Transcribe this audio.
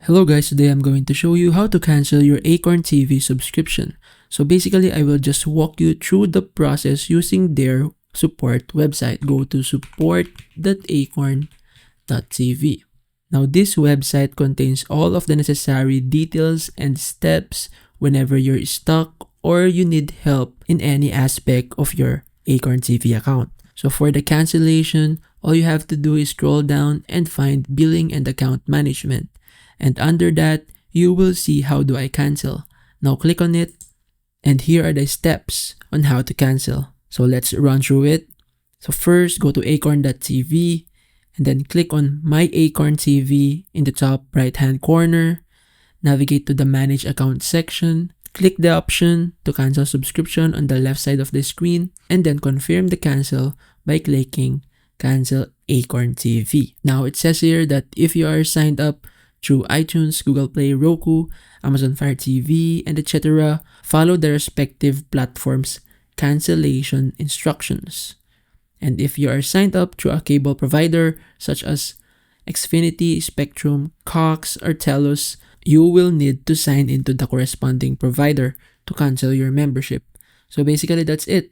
Hello guys, today I'm going to show you how to cancel your Acorn TV subscription. So basically, I will just walk you through the process using their support website. Go to support.acorn.tv. Now this website contains all of the necessary details and steps whenever you're stuck or you need help in any aspect of your Acorn TV account. So for the cancellation, all you have to do is scroll down and find billing and account management. And under that, you will see how do I cancel. Now click on it, and here are the steps on how to cancel. So let's run through it. So first, go to acorn.tv and then click on My Acorn TV in the top right hand corner. Navigate to the Manage Account section. Click the option to cancel subscription on the left side of the screen and then confirm the cancel by clicking Cancel Acorn TV. Now it says here that if you are signed up through iTunes, Google Play, Roku, Amazon Fire TV, and etc., follow the respective platforms' cancellation instructions. And if you are signed up through a cable provider such as Xfinity, Spectrum, Cox, or Telus, you will need to sign into the corresponding provider to cancel your membership. So basically that's it.